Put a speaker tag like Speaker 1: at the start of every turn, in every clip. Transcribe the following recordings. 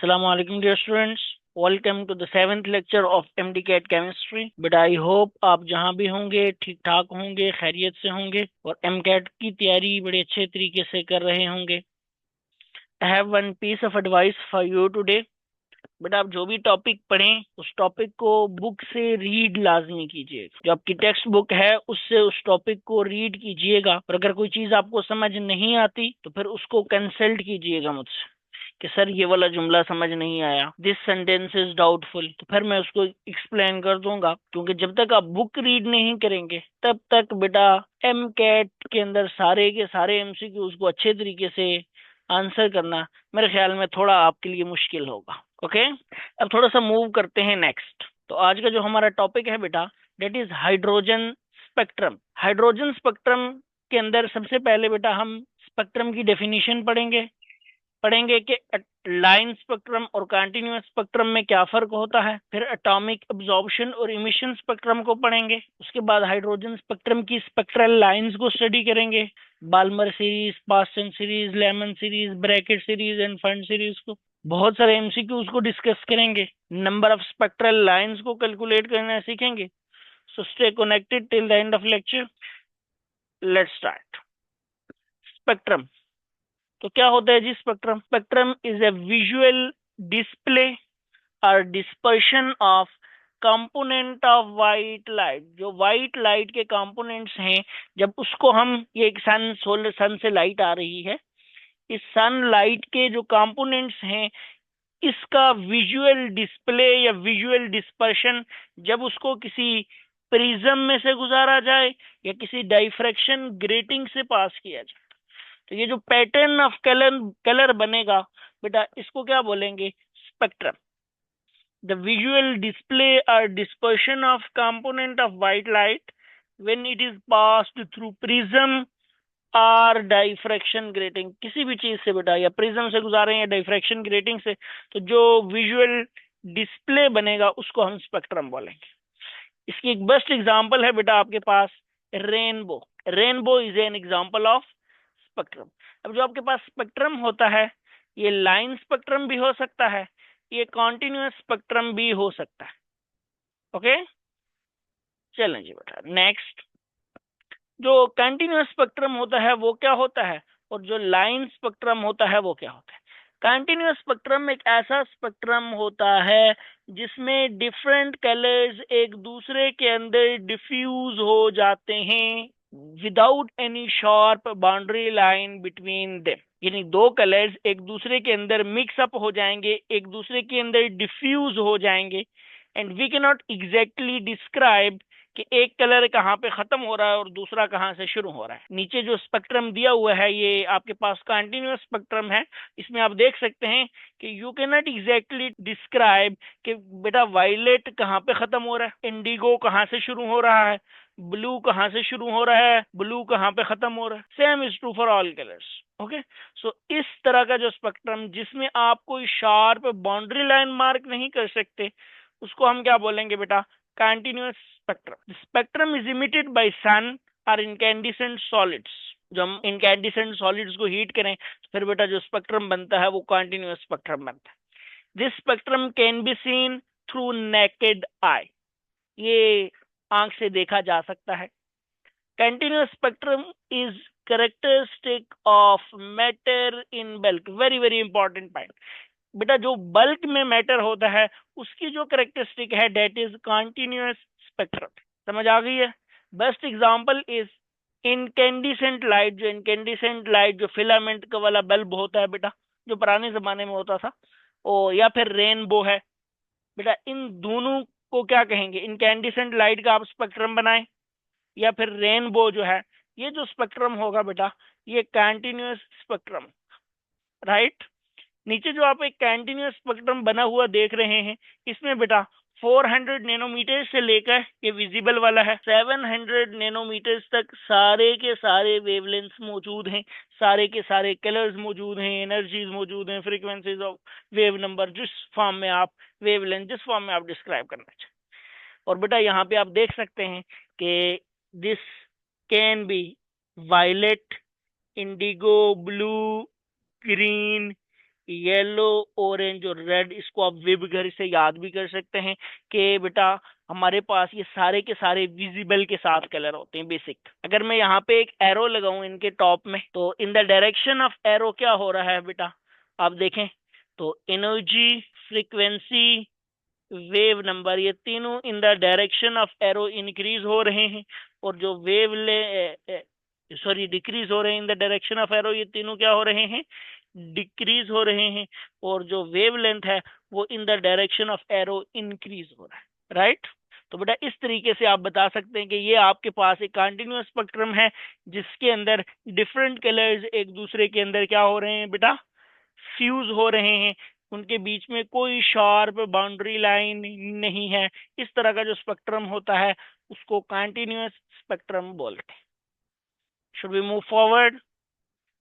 Speaker 1: Assalamu alaikum dear students. Welcome to the 7th lecture of MD-CAT Chemistry. But I hope आप जहाँ भी होंगे ठीक ठाक होंगे, खैरियत से होंगे और MCAT की तैयारी बड़े अच्छे तरीके से कर रहे होंगे. I have one piece of advice for you today. But आप जो भी टॉपिक पढ़ें उस टॉपिक को बुक से रीड लाजमी कीजिएगा. जो आपकी टेक्स्ट बुक है उससे उस टॉपिक को रीड कीजिएगा और अगर कोई चीज आपको समझ नहीं आती तो फिर उसको कंसल्ट कीजिएगा मुझसे कि सर ये वाला जुमला समझ नहीं आया, दिस सेंटेंस इज डाउटफुल, तो फिर मैं उसको एक्सप्लेन कर दूंगा. क्योंकि जब तक आप बुक रीड नहीं करेंगे तब तक बेटा एम कैट के अंदर सारे के सारे एमसीक्यूज को अच्छे तरीके से आंसर करना मेरे ख्याल में थोड़ा आपके लिए मुश्किल होगा. ओके, अब थोड़ा सा मूव करते हैं नेक्स्ट. तो आज का जो हमारा टॉपिक है बेटा that is hydrogen spectrum. Hydrogen spectrum के अंदर सबसे पहले बेटा हम स्पेक्ट्रम की डेफिनेशन पढ़ेंगे कि लाइन स्पेक्ट्रम और कंटीन्यूअस स्पेक्ट्रम में क्या फर्क होता है. फिर एटॉमिक अब्जॉर्प्शन और इमिशन स्पेक्ट्रम को पढ़ेंगे. उसके बाद हाइड्रोजन स्पेक्ट्रम की स्पेक्ट्रल लाइंस को स्टडी करेंगे. Balmer series, Paschen series, Lyman series, Brackett series and Pfund series को बहुत सारे एमसीक्यूज को डिस्कस करेंगे. नंबर ऑफ स्पेक्ट्रल लाइंस को कैलकुलेट करना सीखेंगे. So stay connected till the end of lecture. Let's start. Spectrum तो क्या होता है जी? Spectrum is a visual display और dispersion of component of white light. जो वाइट लाइट के कंपोनेंट्स हैं, जब उसको हम ये एक सन से लाइट आ रही है, इस सन लाइट के जो कंपोनेंट्स हैं इसका विजुअल डिस्प्ले या विजुअल डिस्पर्शन जब उसको किसी प्रिज्म में से गुजारा जाए या किसी डाइफ्रैक्शन ग्रेटिंग से पास किया जाए तो ये जो पैटर्न ऑफ कलर बनेगा बेटा इसको क्या बोलेंगे? स्पेक्ट्रम. द विजुअल डिस्प्ले और dispersion of component of white light when it is passed through prism और डाइफ्रैक्शन ग्रेटिंग. किसी भी चीज से बेटा, या प्रिज्म से गुजारे या डाइफ्रैक्शन ग्रेटिंग से, तो जो विजुअल डिस्प्ले बनेगा उसको हम स्पेक्ट्रम बोलेंगे. इसकी एक बेस्ट एग्जांपल है बेटा आपके पास rainbow. Rainbow is an example of spectrum. अब जो आपके पास स्पेक्ट्रम होता है ये लाइन स्पेक्ट्रम भी हो सकता है, ये कॉन्टिन्यूअस स्पेक्ट्रम भी हो सकता है. ओके, चलें जी बेटा नेक्स्ट. जो कंटिन्यूअस स्पेक्ट्रम होता है वो क्या होता है और जो लाइन स्पेक्ट्रम होता है वो क्या होता है? कंटिन्यूअस स्पेक्ट्रम एक ऐसा स्पेक्ट्रम होता है जिसमें डिफरेंट कलर्स एक दूसरे के अंदर डिफ्यूज हो जाते हैं without any sharp boundary line between them. यानी दो कलर्स एक दूसरे के अंदर मिक्स अप हो जाएंगे, एक दूसरे के अंदर डिफ्यूज हो जाएंगे, and we can not exactly describe कि एक कलर कहाँ पे खत्म हो रहा है और दूसरा कहाँ से शुरू हो रहा है. नीचे जो स्पेक्ट्रम दिया हुआ है ये आपके पास कंटिन्यूअस स्पेक्ट्रम है. इसमें आप देख सकते हैं कि you can not exactly describe कि बेटा वायलेट कहाँ पे खत्म हो रहा है, इंडिगो कहाँ से शुरू हो रहा है, ब्लू कहाँ से शुरू हो रहा है, ब्लू कहाँ पे खत्म हो रहा है. Same is true for all colours. Okay, so इस तरह का जो स्पेक्ट्रम जिसमें आप कोई शार्प बाउंड्री लाइन मार्क नहीं कर सकते उसको हम क्या बोलेंगे बेटा? Continuous spectrum. Spectrum is emitted by sun और इनकैंडिसेंट सॉलिड्स. जब हम इनकैंडिसेंट सॉलिड्स को हीट करें तो फिर बेटा जो स्पेक्ट्रम बनता है वो कंटिन्यूअस स्पेक्ट्रम बनता है. This spectrum can be seen through naked eye. ये आंख से देखा जा सकता है. Continuous spectrum is characteristic of matter in bulk. Very very important point बेटा. जो बल्क में मैटर होता है उसकी जो करेक्टरिस्टिक है डेट इज कंटिन्यूअस स्पेक्ट्रम. समझ आ गई है? Best example is incandescent light. जो इनकैंडिसेंट लाइट जो फिलामेंट का वाला बल्ब होता है बेटा, जो पुराने जमाने में होता था, और या फिर रेनबो है बेटा. इन दोनों को क्या कहेंगे? इनकैंडिसेंट लाइट का आप स्पेक्ट्रम बनाएं या फिर रेनबो जो है, ये जो स्पेक्ट्रम होगा बेटा ये कंटिन्यूअस स्पेक्ट्रम. राइट. नीचे जो आप एक कंटिन्यूअस स्पेक्ट्रम बना हुआ देख रहे हैं इसमें बेटा 400 नैनोमीटर से लेकर ये विजिबल वाला है 700 नैनोमीटर तक सारे के सारे वेवलेंथ्स मौजूद हैं, सारे के सारे कलर्स मौजूद हैं, एनर्जीज मौजूद हैं, फ्रीक्वेंसीज ऑफ वेव नंबर जिस फॉर्म में आप वेवलेंथ जिस फॉर्म में आप डिस्क्राइब करना चाहें. और बेटा यहाँ पे आप देख सकते हैं कि this can be violet, indigo, blue, green, yellow, orange और रेड। इसको आप वेब घर से याद भी कर सकते हैं कि बेटा हमारे पास ये सारे के सारे विजिबल के साथ कलर होते हैं बेसिक। अगर मैं यहाँ पे एक एरो लगाऊं इनके टॉप में, तो in the direction of arrow क्या हो रहा है बेटा, आप देखें तो एनर्जी, फ्रीक्वेंसी, वेव नंबर, ये तीनों in the direction of arrow increase हो रहे हैं। और जो वेव ले सॉरी डिक्रीज हो रहे हैं in the direction of arrow, ये तीनों क्या हो रहे हैं, डिक्रीज हो रहे हैं। और जो वेव लेंथ है वो in the direction of arrow increase हो रहा है, राइट। तो बेटा इस तरीके से आप बता सकते हैं कि ये आपके पास एक कंटिन्यूअस स्पेक्ट्रम है जिसके अंदर डिफरेंट कलर्स एक दूसरे के अंदर क्या हो रहे हैं बेटा, फ्यूज हो रहे हैं, उनके बीच में कोई शार्प बाउंड्री लाइन नहीं है। इस तरह का जो स्पेक्ट्रम होता है उसको कंटिन्यूअस स्पेक्ट्रम बोलते हैं। Should we move forward,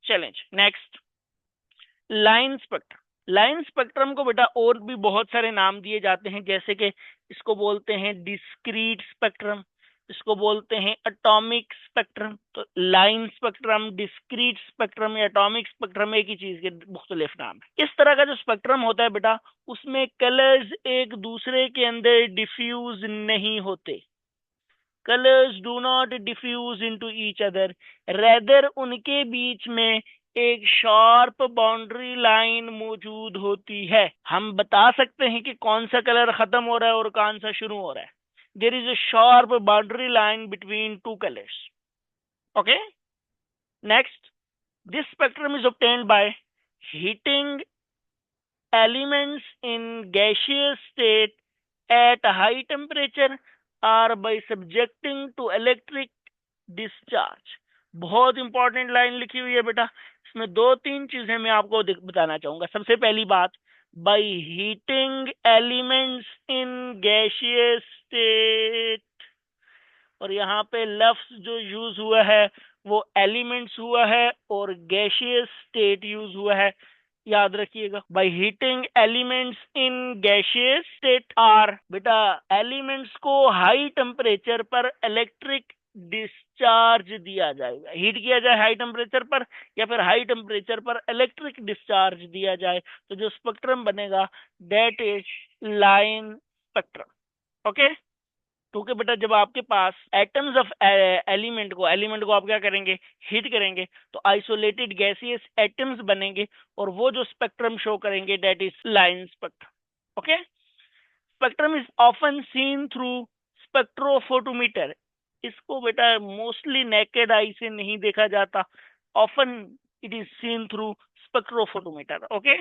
Speaker 1: challenge next, line spectrum. Line spectrum को बेटा और भी बहुत सारे नाम दिए जाते हैं, जैसे कि इसको बोलते हैं डिस्क्रीट स्पेक्ट्रम, इसको बोलते हैं एटॉमिक स्पेक्ट्रम। तो लाइन स्पेक्ट्रम, डिस्क्रीट स्पेक्ट्रम या एटॉमिक स्पेक्ट्रम एक ही चीज के मुख्तलिफ नाम है। इस तरह का जो स्पेक्ट्रम होता है बेटा, उसमें कलर्स एक दूसरे के अंदर डिफ्यूज नहीं होते। Colours do not diffuse into each other, rather उनके बीच में एक शार्प बाउंड्री लाइन मौजूद होती है। हम बता सकते हैं कि कौन सा कलर खत्म हो रहा है और कौन सा शुरू हो रहा है। There is a sharp boundary line between two colours. Okay, next, this spectrum is obtained by heating elements in gaseous state at high temperature or by subjecting to electric discharge। बहुत इंपॉर्टेंट लाइन लिखी हुई है बेटा, इसमें दो तीन चीजें मैं आपको बताना चाहूंगा। सबसे पहली बात, bye heating elements in gaseous state, और यहाँ पे लफ्ज जो यूज हुआ है वो एलिमेंट्स हुआ है और गैसियस स्टेट यूज हुआ है, याद रखिएगा। By heating elements in gaseous state are, बेटा एलिमेंट्स को हाई टेम्परेचर पर इलेक्ट्रिक डिस्चार्ज दिया जाएगा। हीट किया जाए हाई टेम्परेचर पर या फिर हाई टेम्परेचर पर इलेक्ट्रिक डिस्चार्ज दिया जाए, तो जो स्पेक्ट्रम बनेगा that is line spectrum. Okay, क्योंकि बेटा जब आपके पास एटम्स ऑफ एलिमेंट को आप क्या करेंगे, हीट करेंगे, तो आइसोलेटेड गैसियस एटम्स बनेंगे और वो जो स्पेक्ट्रम शो करेंगे that is line spectrum. Okay, spectrum is often seen through spectrophotometer. इसको बेटा मोस्टली नेकेड आई से नहीं देखा जाता, often it is seen through spectrophotometer. Okay,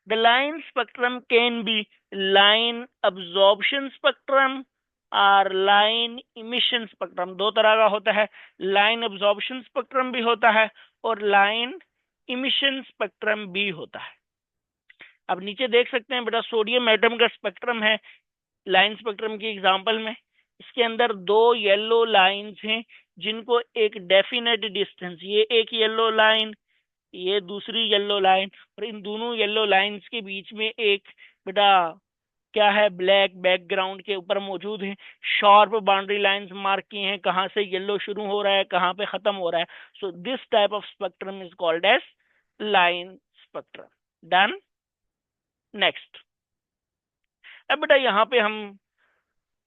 Speaker 1: the line spectrum can be line absorption spectrum और line emission spectrum. दो तरह का होता है, लाइन अब्जॉर्प्शन स्पेक्ट्रम भी होता है और लाइन इमिशन स्पेक्ट्रम भी होता है। अब नीचे देख सकते हैं बेटा सोडियम एटम का स्पेक्ट्रम है लाइन स्पेक्ट्रम की एग्जांपल में। इसके अंदर दो येलो लाइंस हैं जिनको एक डेफिनेट डिस्टेंस, ये एक येलो लाइन, ये दूसरी येलो लाइन, और इन दोनों येलो लाइंस के बीच में एक बेटा क्या है, ब्लैक बैकग्राउंड के ऊपर मौजूद है। शार्प बाउंड्री लाइंस मार्क की हैं, कहां से येलो शुरू हो रहा है कहां पे खत्म हो रहा है। So this type of spectrum is called as line spectrum. Done, next. अब बेटा यहाँ पे हम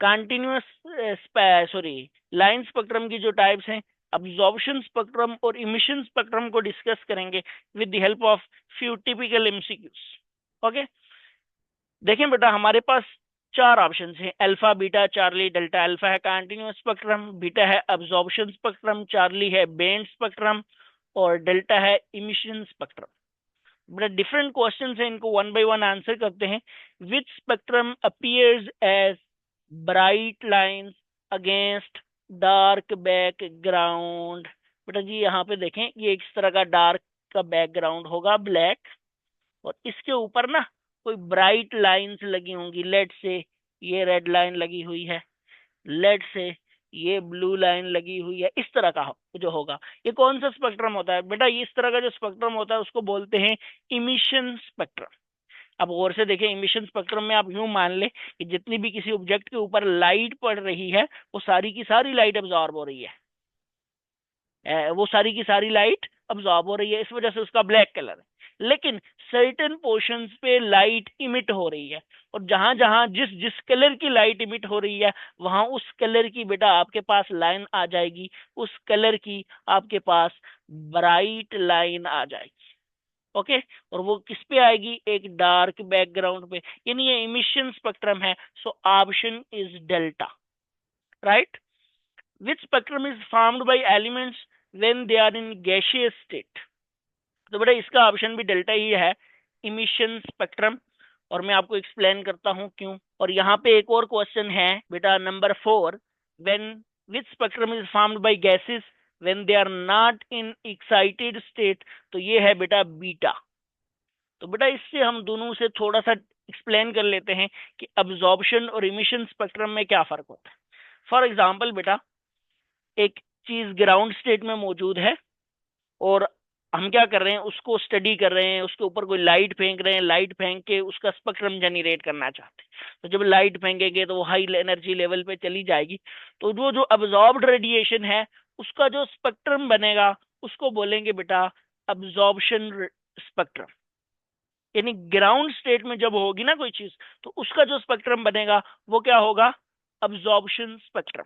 Speaker 1: कंटिन्यूअस लाइन स्पेक्ट्रम की जो टाइप्स हैं, अब्जॉर्प्शन स्पेक्ट्रम और इमिशन स्पेक्ट्रम को डिस्कस करेंगे with the help of few typical MCQs. Okay, देखें बेटा हमारे पास चार ऑप्शंस हैं, alpha, beta, Charlie, delta. Alpha है कंटिन्यूअस स्पेक्ट्रम, बीटा है अब्जॉर्प्शन स्पेक्ट्रम, चार्ली है बैंड स्पेक्ट्रम और डेल्टा है इमिशन स्पेक्ट्रम। बेटा डिफरेंट क्वेश्चंस हैं, इनको वन बाय वन आंसर करते हैं। Which spectrum appears as bright lines against dark background. बेटा जी यहाँ पे देखें, ये इस तरह का डार्क का बैकग्राउंड होगा ब्लैक, और इसके ऊपर ना कोई ब्राइट लाइंस लगी होंगी। लेट से ये रेड लाइन लगी हुई है, लेट से ये ब्लू लाइन लगी हुई है, इस तरह का जो होगा, ये कौन सा स्पेक्ट्रम होता है बेटा, इस तरह का जो स्पेक्ट्रम होता है उसको बोलते हैं इमिशन स्पेक्ट्रम। अब गौर से देखें, इमिशन स्पेक्ट्रम में आप यूं मान ले कि जितनी भी किसी ऑब्जेक्ट के ऊपर लाइट पड़ रही है वो सारी की सारी लाइट अब्जॉर्ब हो रही है, वो सारी की सारी लाइट अब्जॉर्ब हो रही है, इस वजह से उसका ब्लैक कलर है। लेकिन सर्टेन पोर्शंस पे लाइट इमिट हो रही है, और जहां जहां जिस जिस कलर की लाइट इमिट हो रही है वहां उस कलर की बेटा आपके पास लाइन आ जाएगी, उस कलर की आपके पास ब्राइट लाइन आ जाएगी। ओके, और वो किस पे आएगी, एक डार्क बैकग्राउंड पे, यानी ये इमिशन स्पेक्ट्रम है। So option is delta, right. Which spectrum is formed by elements when they are in gaseous state. तो बेटा इसका ऑप्शन भी डेल्टा ही है, इमिशन स्पेक्ट्रम। और मैं आपको एक्सप्लेन करता हूं क्यों। और यहाँ पे एक और क्वेश्चन है बेटा number 4, when which spectrum is formed by gases when they are not in excited state. तो ये है बेटा बीटा। तो बेटा इससे हम दोनों से थोड़ा सा एक्सप्लेन कर लेते हैं कि अब्जॉर्प्शन और इमिशन स्पेक्ट्रम में क्या फर्क होता है। फॉर एग्जाम्पल बेटा, एक चीज ग्राउंड स्टेट में मौजूद है और हम क्या कर रहे हैं, उसको स्टडी कर रहे हैं, उसके ऊपर कोई लाइट फेंक रहे हैं, लाइट फेंक के उसका स्पेक्ट्रम जनरेट करना चाहते हैं। तो जब लाइट फेंकेंगे तो वो हाई एनर्जी लेवल पे चली जाएगी, तो वो जो अब्जॉर्ब्ड रेडिएशन है उसका जो स्पेक्ट्रम बनेगा उसको बोलेंगे बेटा अब्जॉर्प्शन स्पेक्ट्रम। यानी ग्राउंड स्टेट में जब होगी ना कोई चीज तो उसका जो स्पेक्ट्रम बनेगा वो क्या होगा, अब्जॉर्प्शन स्पेक्ट्रम।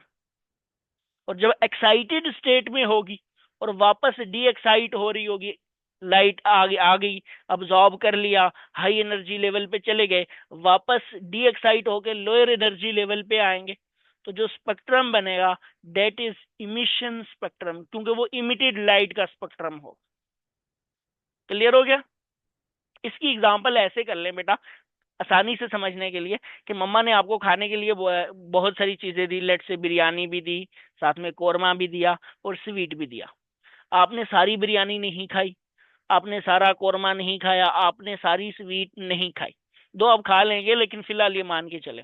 Speaker 1: और जब एक्साइटेड स्टेट में होगी और वापस डी एक्साइट हो रही होगी, लाइट आ गई, अब्जॉर्ब कर लिया, हाई एनर्जी लेवल पे चले गए, वापस डी एक्साइट होकर लोअर एनर्जी लेवल पे आएंगे, तो जो स्पेक्ट्रम बनेगा दैट इज इमिशन स्पेक्ट्रम, क्योंकि वो इमिटेड लाइट का स्पेक्ट्रम हो। क्लियर हो गया। इसकी एग्जांपल ऐसे कर लें बेटा आसानी से समझने के लिए, कि मम्मा ने आपको खाने के लिए बहुत सारी चीजें दी, लेट से बिरयानी भी दी, साथ में कोरमा भी दिया और स्वीट भी दिया। आपने सारी बिरयानी नहीं खाई, आपने सारा कोरमा नहीं खाया, आपने सारी स्वीट नहीं खाई, दो आप खा लेंगे लेकिन फिलहाल ये मान के चले।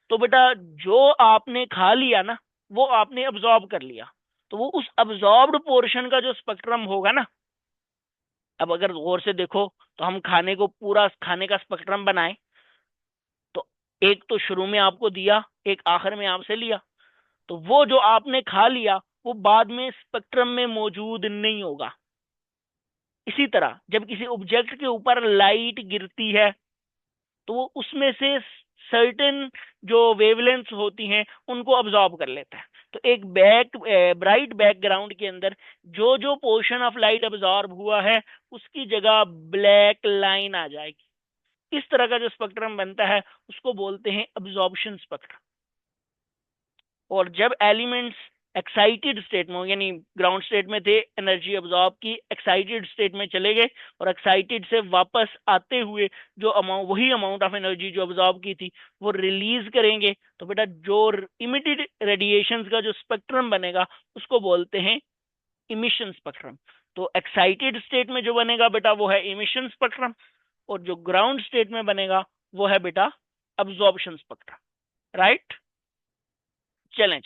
Speaker 1: तो बेटा जो आपने खा लिया ना वो आपने अब्जॉर्ब कर लिया, तो वो उस अब्जॉर्ब्ड पोर्शन का जो स्पेक्ट्रम होगा ना, अब अगर गौर से देखो तो हम खाने को पूरा खाने का स्पेक्ट्रम बनाए तो एक तो शुरू में आपको दिया, एक आखिर में आपसे लिया, तो वो जो आपने खा लिया वो बाद में स्पेक्ट्रम में मौजूद नहीं होगा। इसी तरह जब किसी ऑब्जेक्ट के ऊपर लाइट गिरती है तो वो उसमें से सर्टेन जो वेवलेंथ्स होती हैं उनको अब्जॉर्ब कर लेता है। तो एक ब्राइट बैकग्राउंड के अंदर जो जो पोर्शन ऑफ लाइट अब्जॉर्ब हुआ है उसकी जगह ब्लैक लाइन आ जाएगी। इस तरह का जो स्पेक्ट्रम बनता है उसको बोलते हैं अब्जॉर्प्शन स्पेक्ट्रम। और जब एलिमेंट्स एक्साइटेड स्टेट में, यानी ग्राउंड स्टेट में थे, एनर्जी अब्जॉर्ब की, एक्साइटेड स्टेट में चले गए और एक्साइटेड से वापस आते हुए जो अमाउंट, वही अमाउंट ऑफ एनर्जी जो अब्जॉर्ब की थी वो रिलीज करेंगे, तो बेटा जो इमिटेड रेडिएशंस का जो स्पेक्ट्रम बनेगा उसको बोलते हैं इमिशन स्पेक्ट्रम। तो एक्साइटेड स्टेट में जो बनेगा बेटा वो है इमिशन स्पेक्ट्रम, और जो ग्राउंड स्टेट में बनेगा वो है बेटा अब्जॉर्प्शन स्पेक्ट्रम, राइट। चलें,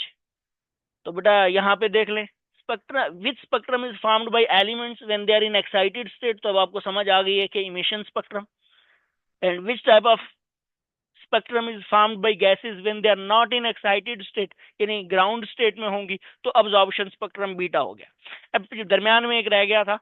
Speaker 1: तो बेटा यहाँ पे देख लें spectrum, which spectrum is formed by elements when they are in excited state. तो अब आपको समझ आ गई है कि emission spectrum. And which type of spectrum is formed by gases when they are not in excited state, यानी ground state में होंगी, तो अब्जॉर्प्शन स्पेक्ट्रम बीटा हो गया। अब दरमियान में एक रह गया था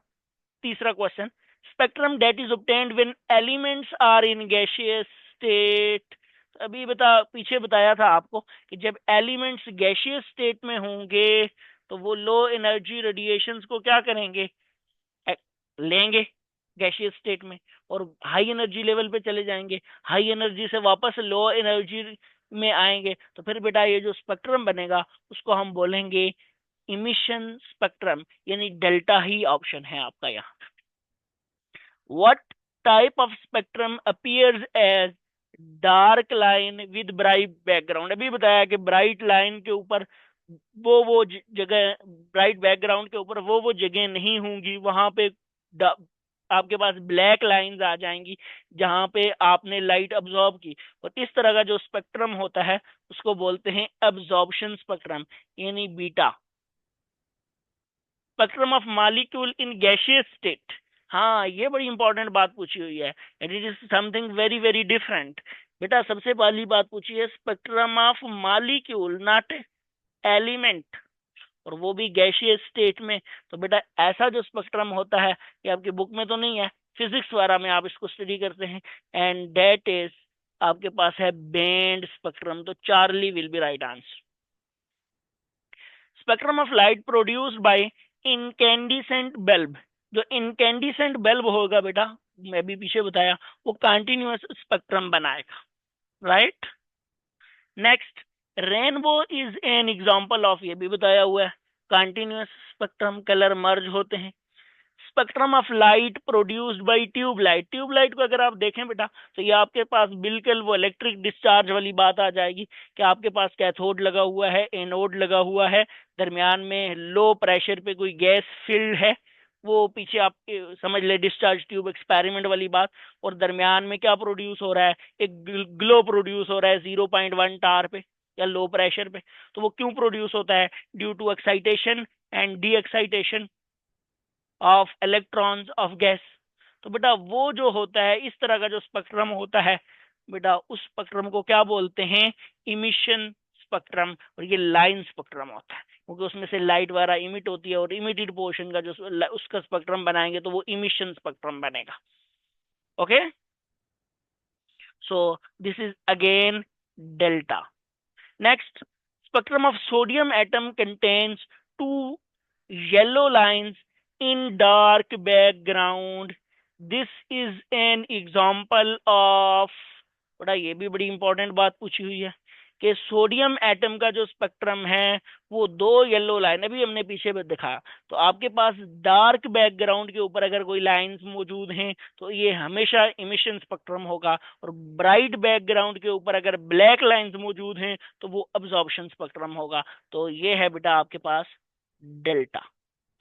Speaker 1: तीसरा question, spectrum that is obtained when elements are in gaseous state. अभी पीछे बताया था आपको कि जब एलिमेंट्स गैसियस स्टेट में होंगे तो वो लो एनर्जी रेडिएशंस को क्या करेंगे, लेंगे गैसियस स्टेट में और हाई एनर्जी लेवल पे चले जाएंगे, हाई एनर्जी से वापस लो एनर्जी में आएंगे, तो फिर बेटा ये जो स्पेक्ट्रम बनेगा उसको हम बोलेंगे इमिशन स्पेक्ट्रम, यानी डेल्टा ही ऑप्शन है आपका यहाँ। What type of spectrum appears as dark line with bright background. अभी बताया कि ब्राइट लाइन के ऊपर वो जगह, ब्राइट बैकग्राउंड के ऊपर वो जगह नहीं होंगी, वहां पे आपके पास ब्लैक लाइंस आ जाएंगी जहां पे आपने लाइट अब्जॉर्ब की। और इस तरह का जो स्पेक्ट्रम होता है उसको बोलते हैं अब्जॉर्प्शन स्पेक्ट्रम, यानी beta. Spectrum of molecule in gaseous state, हाँ ये बड़ी इंपॉर्टेंट बात पूछी हुई है, it is something very very different. बेटा सबसे पहली बात पूछी है spectrum of molecule not element, और वो भी गैसियस स्टेट में। तो बेटा ऐसा जो स्पेक्ट्रम होता है ये आपकी बुक में तो नहीं है, फिजिक्स वाला में आप इसको स्टडी करते हैं, एंड दैट इज आपके पास है बैंड स्पेक्ट्रम। तो Charlie will be right answer. Spectrum of light produced bye incandescent bulb. जो इनकैंडिसेंट बल्ब होगा बेटा, मैं भी पीछे बताया, वो कंटिन्यूअस स्पेक्ट्रम बनाएगा, right. Next, rainbow is an example of, ये भी बताया हुआ है, कंटिन्यूअस स्पेक्ट्रम, कलर मर्ज होते हैं। Spectrum of light produced by tubelight. Tubelight को अगर आप देखें बेटा, तो ये आपके पास बिल्कुल वो इलेक्ट्रिक डिस्चार्ज वाली बात आ जाएगी कि आपके पास कैथोड लगा हुआ है, एनोड लगा हुआ है, दरमियान में लो प्रेशर पे कोई गैस फिल्ड है, वो पीछे आप समझ ले डिस्चार्ज ट्यूब एक्सपेरिमेंट वाली बात, और दरमियान में क्या प्रोड्यूस हो रहा है, एक ग्लो प्रोड्यूस हो रहा है 0.1 टार पे या लो प्रेशर पे। तो वो क्यों प्रोड्यूस होता है? Due to excitation and de excitation of electrons of gas. तो बेटा वो जो होता है, इस तरह का जो स्पेक्ट्रम होता है बेटा, उस स्पेक्ट्रम को क्या बोलते हैं? Emission spectrum. और ये लाइन स्पेक्ट्रम होता है क्योंकि उसमें से लाइट वगैरह इमिट होती है, और इमिटेड पोर्शन का जो उसका स्पेक्ट्रम बनाएंगे तो वो इमिशन स्पेक्ट्रम बनेगा। Okay, so this is again delta. Next, spectrum of sodium atom contains two yellow lines in dark background. This is an example of, बड़ा ये भी बड़ी इंपॉर्टेंट बात पूछी हुई है कि सोडियम एटम का जो स्पेक्ट्रम है वो दो येलो लाइन, अभी हमने पीछे भी दिखाया। तो आपके पास डार्क बैकग्राउंड के ऊपर अगर कोई लाइंस मौजूद हैं तो ये हमेशा इमिशन स्पेक्ट्रम होगा, और ब्राइट बैकग्राउंड के ऊपर अगर ब्लैक लाइंस मौजूद हैं तो वो अब्जॉर्प्शन स्पेक्ट्रम होगा। तो ये है बेटा आपके पास डेल्टा,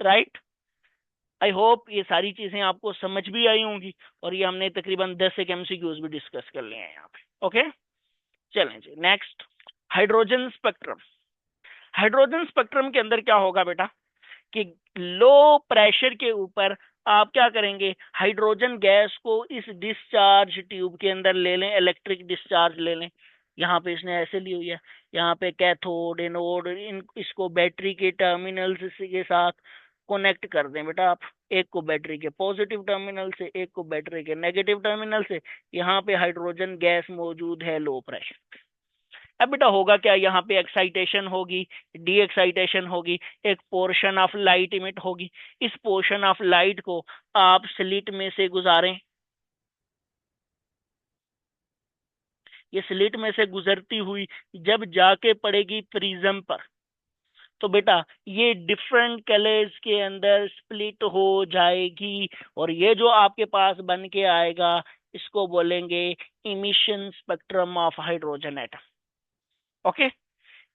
Speaker 1: राइट। आई होप ये सारी चीजें आपको समझ भी आई होंगी, और ये हमने तकरीबन 10 एक एमसीक्यूज भी डिस्कस कर लिए हैं यहाँ पे। ओके, चलें जी next, hydrogen spectrum. Hydrogen spectrum के अंदर क्या होगा बेटा कि लो प्रेशर के ऊपर आप क्या करेंगे, हाइड्रोजन गैस को इस डिस्चार्ज ट्यूब के अंदर ले लें, इलेक्ट्रिक डिस्चार्ज ले लें। यहाँ पे इसने ऐसे ली हुई है, यहाँ पे कैथोड एनोड, इन इसको बैटरी के टर्मिनल्स के साथ कनेक्ट कर दें बेटा आप, एक को बैटरी के पॉजिटिव टर्मिनल से, एक को बैटरी के नेगेटिव टर्मिनल से। यहाँ पे हाइड्रोजन गैस मौजूद है लो प्रेशर। अब बेटा होगा क्या, यहाँ पे एक्साइटेशन होगी, डी एक्साइटेशन होगी, एक पोर्शन ऑफ लाइट इमिट होगी। इस पोर्शन ऑफ लाइट को आप स्लिट में से गुजारें, ये स्लिट में से गुजरती हुई जब जाके पड़ेगी प्रिज्म पर, तो बेटा ये डिफरेंट कलर्स के अंदर स्प्लिट हो जाएगी, और ये जो आपके पास बन के आएगा इसको बोलेंगे emission spectrum of hydrogen atom. Okay,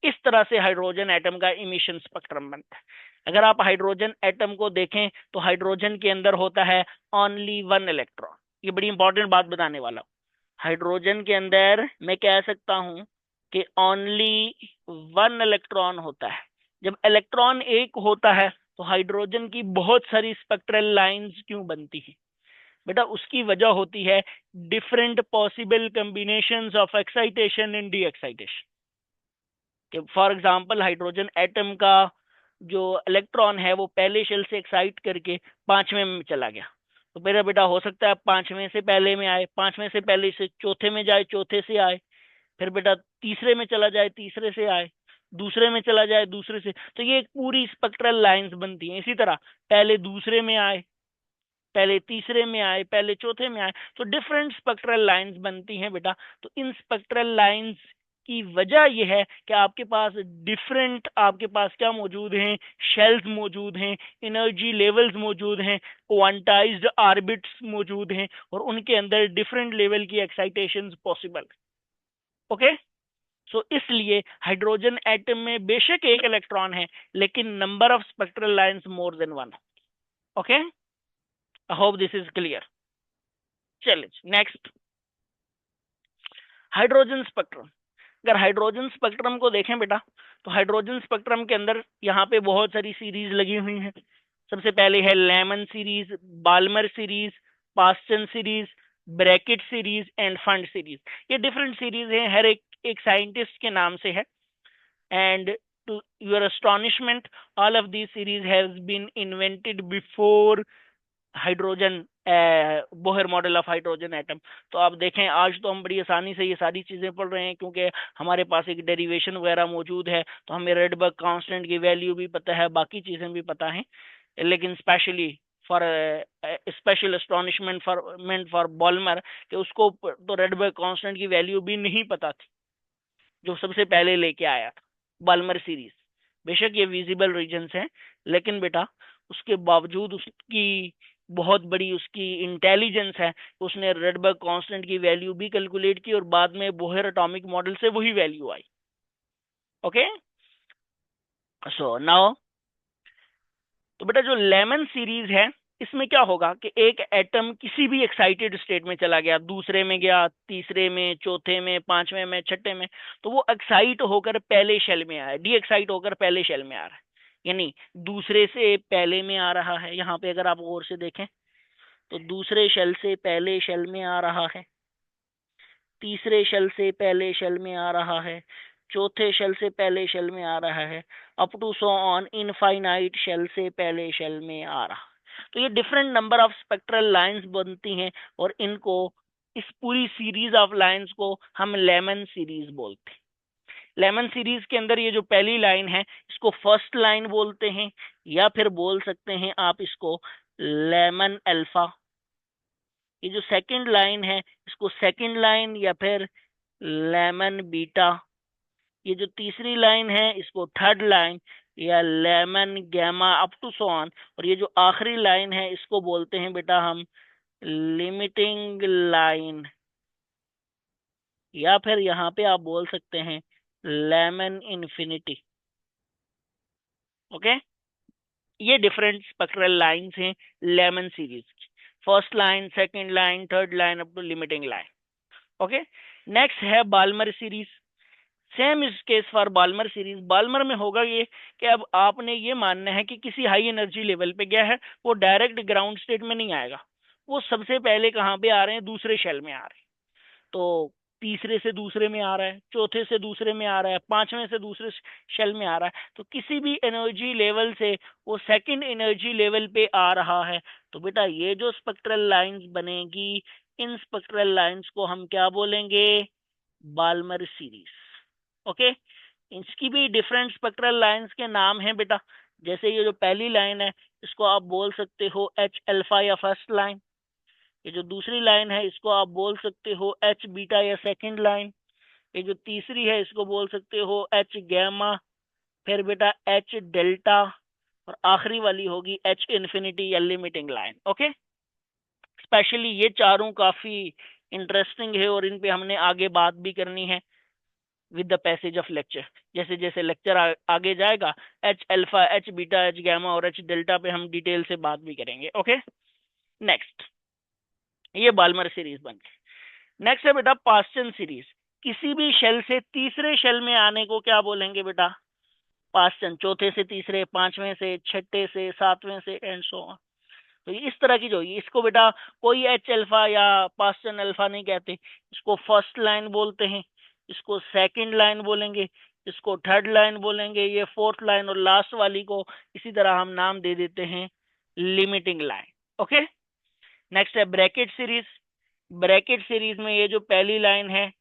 Speaker 1: इस तरह से हाइड्रोजन एटम का इमिशन स्पेक्ट्रम बनता है। अगर आप हाइड्रोजन एटम को देखें तो हाइड्रोजन के अंदर होता है ओनली वन इलेक्ट्रॉन। ये बड़ी इंपॉर्टेंट बात बताने वाला हूं, हाइड्रोजन के अंदर मैं कह सकता हूं कि ओनली वन इलेक्ट्रॉन होता है। जब इलेक्ट्रॉन एक होता है तो हाइड्रोजन की बहुत सारी स्पेक्ट्रल लाइंस क्यों बनती है बेटा? उसकी वजह होती है different possible combinations of excitation and de excitation. For example hydrogen atom का जो इलेक्ट्रॉन है वो पहले शेल से एक्साइट करके पांचवें में चला गया, तो मेरा बेटा हो सकता है पांचवें से पहले में आए, पांचवें से पहले से चौथे में जाए, चौथे से आए, फिर बेटा तीसरे में चला जाए, तीसरे से आए, दूसरे में चला जाए, दूसरे से। तो ये एक पूरी स्पेक्ट्रल लाइंस बनती हैं। इसी तरह पहले दूसरे में आए, पहले तीसरे में आए, पहले चौथे में आए, तो डिफरेंट स्पेक्ट्रल लाइंस बनती हैं बेटा। तो इन स्पेक्ट्रल लाइंस की वजह यह है कि आपके पास डिफरेंट, आपके पास क्या मौजूद हैं, शेल्स मौजूद हैं, एनर्जी लेवल्स मौजूद हैं, क्वांटाइज्ड ऑर्बिट्स मौजूद हैं, और उनके अंदर डिफरेंट लेवल की एक्साइटेशंस पॉसिबल। ओके, सो इसलिए हाइड्रोजन एटम में बेशक एक इलेक्ट्रॉन है लेकिन number of spectral lines more than one. Okay, I hope this is clear. चलिए नेक्स्ट, हाइड्रोजन स्पेक्ट्रम। अगर हाइड्रोजन स्पेक्ट्रम को देखें बेटा, तो हाइड्रोजन स्पेक्ट्रम के अंदर यहाँ पे बहुत सारी सीरीज लगी हुई हैं। सबसे पहले है Lyman series, Balmer series, Paschen series, Brackett series and Pfund series. ये डिफरेंट सीरीज हैं, हर एक साइंटिस्ट के नाम से है। And to your astonishment, all of these series has been invented before hydrogen Bohr model of hydrogen atom. तो आप देखें आज तो हम बड़ी आसानी से ये सारी चीजें पढ़ रहे हैं क्योंकि हमारे पास एक डेरिवेशन वगैरह मौजूद है, तो हमें रेडबर्ग कांस्टेंट की वैल्यू भी पता है, बाकी चीजें भी पता है। लेकिन specially for special astonishment for Balmer कि उसको तो रेडबर्ग कांस्टेंट की वैल्यू भी नहीं पता थी, जो सबसे पहले लेके आया था बाल्मर सीरीज। बेशक ये विजिबल रीजन्स हैं, लेकिन बेटा उसके बावजूद उसकी बहुत बड़ी उसकी इंटेलिजेंस है, उसने रेडबर्ग कांस्टेंट की वैल्यू भी कैलकुलेट की और बाद में बोहर एटॉमिक मॉडल से वही वैल्यू आई। ओके, सो नाउ तो बेटा जो लेमन सीरीज है इसमें क्या होगा कि एक एटम किसी भी एक्साइटेड स्टेट में चला गया, दूसरे में गया, तीसरे में, चौथे में, पांचवें में, छठे में, तो वो एक्साइट होकर पहले शेल में आया, डी एक्साइट होकर पहले शेल में आ रहा है, यानी दूसरे से पहले में आ रहा है। यहाँ पे अगर आप गौर से देखें तो दूसरे शेल से पहले शेल में आ रहा है, तीसरे शेल से पहले शेल में आ रहा है, चौथे शेल से पहले शेल में आ रहा है, up to so on infinite shell से पहले शेल में आ रहा है। तो ये different number of spectral lines बनती हैं और इनको, इस पूरी सीरीज ऑफ लाइंस को हम लेमन सीरीज बोलते हैं। लेमन सीरीज के अंदर ये जो पहली लाइन है इसको फर्स्ट लाइन बोलते हैं, या फिर बोल सकते हैं आप इसको लेमन अल्फा। ये जो सेकंड लाइन है इसको सेकंड लाइन या फिर लेमन बीटा। ये जो तीसरी लाइन है इसको थर्ड लाइन या Lyman gamma up to so on. और ये जो आखिरी लाइन है इसको बोलते हैं बेटा हम लिमिटिंग लाइन, या फिर यहाँ पे आप बोल सकते हैं लेमन इन्फिनिटी। ओके, ये डिफरेंट स्पेक्ट्रल लाइंस हैं लेमन सीरीज की, first line, second line, third line up to limiting line. Okay, next है Balmer series. Same is case for Balmer series. Balmer में होगा ये कि अब आपने ये मानना है कि किसी हाई एनर्जी लेवल पे गया है, वो डायरेक्ट ग्राउंड स्टेट में नहीं आएगा, वो सबसे पहले कहाँ पे आ रहे हैं, दूसरे शेल में आ रहे हैं। तो तीसरे से दूसरे में आ रहा है, चौथे से दूसरे में आ रहा है, पांचवें से दूसरे शेल में आ रहा है, तो किसी भी एनर्जी लेवल से वो सेकंड एनर्जी लेवल पे आ रहा है। तो बेटा ये जो स्पेक्ट्रल लाइंस बनेगी, इन स्पेक्ट्रल लाइंस को हम क्या बोलेंगे, बाल्मर सीरीज। ओके, इसकी भी डिफरेंट स्पेक्ट्रल लाइंस के नाम हैं बेटा। जैसे ये जो पहली लाइन है इसको आप बोल सकते हो एच अल्फा या फर्स्ट लाइन। ये जो दूसरी लाइन है इसको आप बोल सकते हो एच बीटा या सेकंड लाइन। ये जो तीसरी है इसको बोल सकते हो एच गैमा, फिर बेटा एच डेल्टा, और आखिरी वाली होगी एच इन्फिनिटी या लिमिटिंग लाइन। ओके, स्पेशली ये चारों काफी इंटरेस्टिंग है और इन पे हमने आगे बात भी करनी है with the passage of lecture. जैसे जैसे लेक्चर आगे जाएगा H alpha, H beta, H gamma और एच डेल्टा पे हम डिटेल से बात भी करेंगे। ओके, नेक्स्ट ये बाल्मर सीरीज बन गई। नेक्स्ट है बेटा पास्चन सीरीज। किसी भी शेल से तीसरे शेल में आने को क्या बोलेंगे बेटा, पास्चन। चौथे से तीसरे, पांचवें से, छठे से, सातवें से, एंड सो ऑन। तो इस तरह की जो, इसको बेटा कोई एच अल्फा या पास्चन अल्फा नहीं कहते, इसको फर्स्ट लाइन बोलते हैं, इसको सेकंड लाइन बोलेंगे, इसको थर्ड लाइन बोलेंगे, ये फोर्थ लाइन, और लास्ट वाली को इसी तरह हम नाम दे देते हैं लिमिटिंग लाइन। ओके, नेक्स्ट है ब्रैकेट सीरीज। ब्रैकेट सीरीज में ये जो पहली लाइन है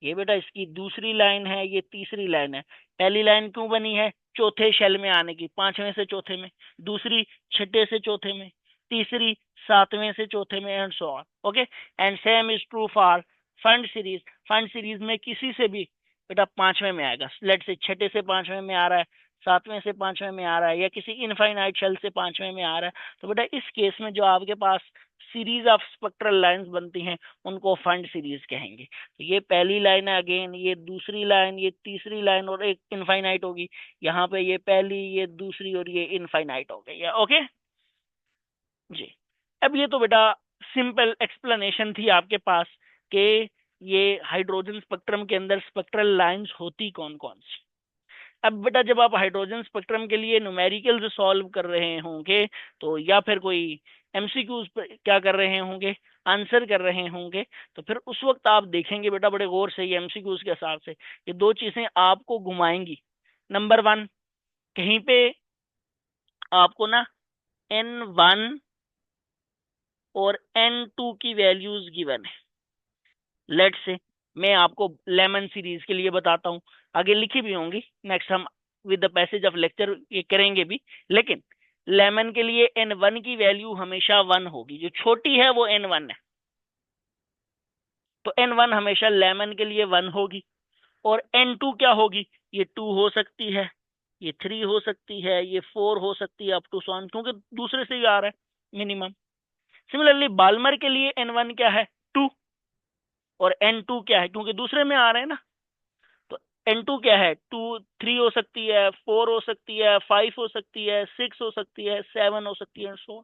Speaker 1: ये बेटा इसकी दूसरी लाइन है, ये तीसरी लाइन है। पहली लाइन क्यों बनी है, चौथे शेल में आने की, पांचवें से चौथे में, दूसरी छठे से चौथे में, तीसरी सातवें से चौथे में, and so on. Okay, and same is true for fund series. Fund series में किसी से भी बेटा पांचवें में आएगा, लेट से छठे से पांचवें में आ रहा है, सातवें से पांचवें में आ रहा है, या किसी इनफाइनाइट शेल से पांचवें में आ रहा है, तो बेटा इस केस में जो आपके पास सीरीज ऑफ स्पेक्ट्रल लाइंस बनती हैं उनको फंड सीरीज कहेंगे। तो ये पहली लाइन है, अगेन ये दूसरी लाइन, ये तीसरी लाइन, और एक इनफाइनाइट होगी। यहाँ पे ये पहली, ये दूसरी, और ये इनफाइनाइट हो गई है। ओके जी, अब ये तो बेटा सिंपल एक्सप्लेनेशन थी आपके पास कि ये हाइड्रोजन स्पेक्ट्रम के अंदर स्पेक्ट्रल लाइंस होती कौन कौन सी। अब बेटा जब आप हाइड्रोजन स्पेक्ट्रम के लिए न्यूमेरिकल्स सॉल्व कर रहे होंगे, तो या फिर कोई एमसीक्यूज क्या कर रहे होंगे, आंसर कर रहे होंगे, तो फिर उस वक्त आप देखेंगे बेटा बड़े गौर से ये एमसीक्यूज के हिसाब से ये दो चीजें आपको घुमाएंगी। नंबर वन, कहीं पे आपको ना N1 और N2 की वैल्यूज गिवन है। लेट से मैं आपको लेमन सीरीज के लिए बताता हूं, आगे लिखी भी होंगी, नेक्स्ट हम with the passage of lecture ये करेंगे भी। लेकिन लेमन के लिए N1 की वैल्यू हमेशा 1 होगी, जो छोटी है वो N1 है, तो N1 हमेशा लेमन के लिए 1 होगी। और N2 क्या होगी, ये 2 हो सकती है, ये 3 हो सकती है, ये 4 हो सकती है, अप टू सॉन, क्योंकि दूसरे से ही आ रहा है मिनिमम। सिमिलरली बाल्मर के लिए N1 क्या है, 2, और N2 क्या है, क्योंकि दूसरे में आ रहे हैं ना, तो N2 क्या है, 2, 3 हो सकती है, 4 हो सकती है, 5 हो सकती है, 6 हो सकती है, 7 हो सकती है, सो।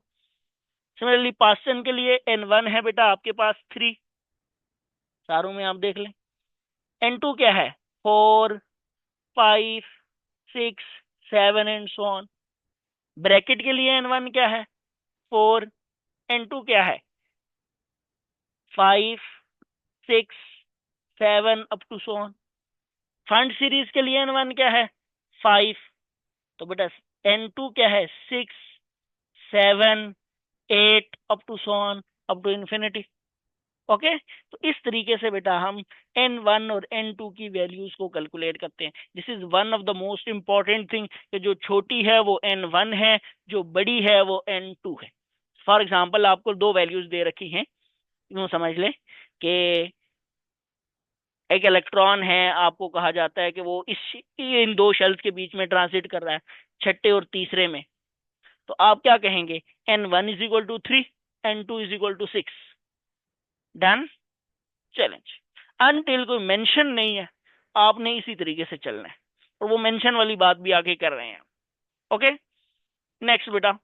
Speaker 1: सिमिलरली पास्टन के लिए N1 है बेटा आपके पास 3, चारों में आप देख लें। N2 क्या है, 4, 5, 6, 7 एंड सो ऑन। ब्रैकेट के लिए N1 क्या है, 4, N2 क्या है, 5, 6, 7 up to so on. Pfund series के लिए N1 क्या है, 5, तो बेटा N2 क्या है, 6, 7, 8 up to so on, up to infinity. Okay, तो इस तरीके से बेटा हम N1 और N2 की वैल्यूज को कैलकुलेट करते हैं। This is one of the most important thing, कि जो छोटी है वो N1 है, जो बड़ी है वो N2 है। फॉर एग्जाम्पल आपको दो वैल्यूज दे रखी हैं, यूं समझ ले कि एक इलेक्ट्रॉन है, आपको कहा जाता है कि वो इन दो शेल्स के बीच में ट्रांजिट कर रहा है, छठे और तीसरे में, तो आप क्या कहेंगे, N1 is equal to 3, N2 is equal to 6। Done, challenge. Until कोई मेंशन नहीं है, आपने इसी तरीके से चलना है, और वो मेंशन वाली बात भी आगे कर रहे हैं। ओके, नेक्स्ट बेटा,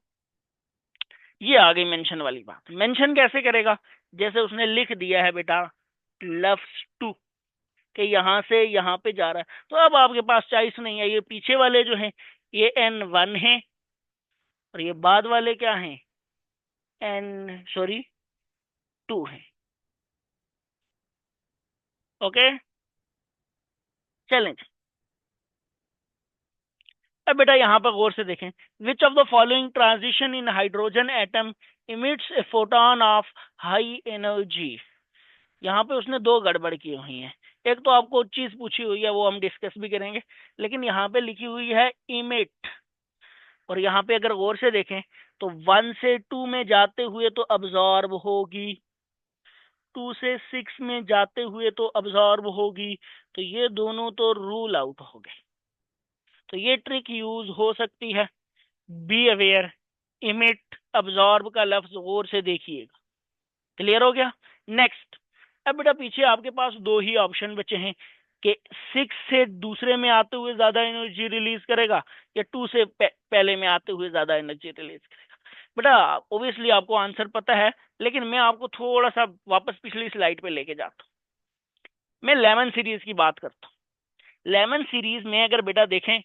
Speaker 1: ये आ गई मेंशन वाली बात। मेंशन कैसे करेगा, जैसे उसने लिख दिया है बेटा लव्स टू, कि यहां से यहां पे जा रहा है, तो अब आपके पास चॉइस नहीं है, ये पीछे वाले जो हैं ये N1 है, और ये बाद वाले क्या हैं, टू है। ओके, चलेंगे। अब बेटा यहां पर गौर से देखें, which of the following transition in hydrogen atom emits a photon of high energy. यहाँ पे उसने दो गड़बड़ की हुई है। एक तो आपको चीज पूछी हुई है, वो हम डिस्कस भी करेंगे, लेकिन यहाँ पे लिखी हुई है इमिट, और यहाँ पे अगर गौर से देखें तो 1 से 2 में जाते हुए तो अब्जॉर्ब होगी, 2 से 6 में जाते हुए तो अब्जॉर्ब होगी, तो ये दोनों तो रूल आउट हो गए। तो ये ट्रिक यूज हो सकती है, बी अवेयर। इमिट अब्जॉर्ब का लफ्ज गौर से देखिएगा। क्लियर हो गया। नेक्स्ट, अब बेटा पीछे आपके पास दो ही ऑप्शन बचे हैं, कि 6 से दूसरे में आते हुए ज्यादा एनर्जी रिलीज करेगा, या 2 से पहले में आते हुए ज्यादा एनर्जी रिलीज करेगा। बेटा ओब्वियसली आपको आंसर पता है, लेकिन मैं आपको थोड़ा सा वापस पिछली स्लाइड पे लेके जाता हूँ। मैं लेमन सीरीज की बात करता हूँ। लेमन सीरीज में अगर बेटा देखें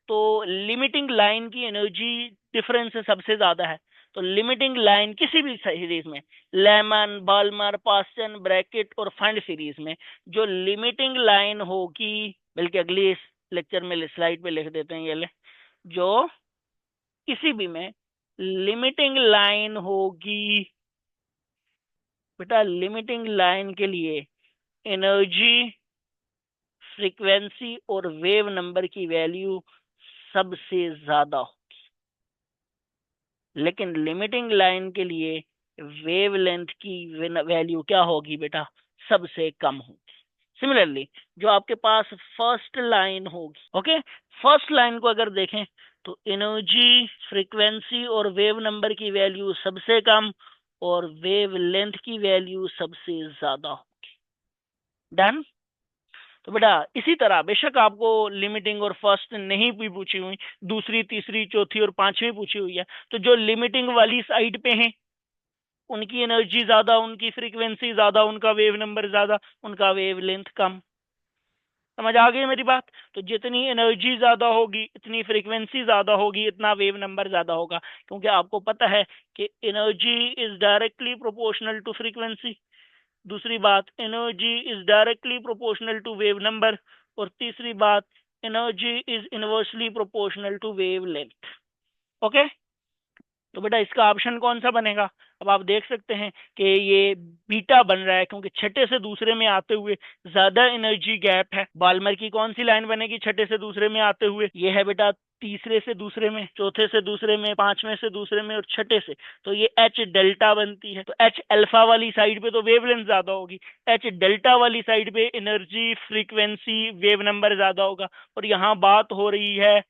Speaker 1: तो लिमिटिंग लाइन की एनर्जी डिफरेंस सबसे ज्यादा है। तो लिमिटिंग लाइन किसी भी सीरीज में, लेमन, बाल्मर, पास्टन, ब्रैकेट और फंड सीरीज में, जो लिमिटिंग लाइन होगी, बल्कि अगली लेक्चर में स्लाइड पे लिख देते हैं, ये ले, जो किसी भी में लिमिटिंग लाइन होगी बेटा, लिमिटिंग लाइन के लिए एनर्जी, फ्रीक्वेंसी और वेव नंबर की वैल्यू सबसे ज्यादा होगी। लेकिन लिमिटिंग लाइन के लिए वेव लेंथ की वैल्यू क्या होगी बेटा, सबसे कम होगी। सिमिलरली जो आपके पास फर्स्ट लाइन होगी, ओके, फर्स्ट लाइन को अगर देखें तो एनर्जी, फ्रीक्वेंसी और वेव नंबर की वैल्यू सबसे कम, और वेव लेंथ की वैल्यू सबसे ज्यादा होगी। डन। तो बेटा इसी तरह बेशक आपको लिमिटिंग और फर्स्ट नहीं भी पूछी हुई, दूसरी, तीसरी, चौथी और पांचवी पूछी हुई है, तो जो लिमिटिंग वाली साइड पे हैं उनकी एनर्जी ज्यादा, उनकी फ्रीक्वेंसी ज्यादा, उनका वेव नंबर ज्यादा, उनका वेव लेंथ कम। समझ आ गई मेरी बात। तो जितनी एनर्जी ज्यादा होगी, इतनी फ्रीक्वेंसी ज्यादा होगी, इतना वेव नंबर ज्यादा होगा, क्योंकि आपको पता है कि energy is directly proportional to frequency. दूसरी बात, energy is directly proportional to wave number. और तीसरी बात, energy is inversely proportional to wavelength. Okay, तो बेटा इसका ऑप्शन कौन सा बनेगा, अब आप देख सकते हैं कि ये बीटा बन रहा है क्योंकि छठे से दूसरे में आते हुए ज्यादा एनर्जी गैप है। बाल्मर की कौन सी लाइन बनेगी छठे से दूसरे में आते हुए? ये है बेटा तीसरे से दूसरे में, चौथे से दूसरे में, पांचवें से दूसरे में और छठे से। तो ये एच डेल्टा बनती है। तो एच अल्फा वाली साइड पे तो वेवलेंथ ज्यादा होगी, एच डेल्टा वाली साइड पे एनर्जी फ्रीक्वेंसी वेव नंबर ज्यादा होगा, और यहाँ बात हो रही है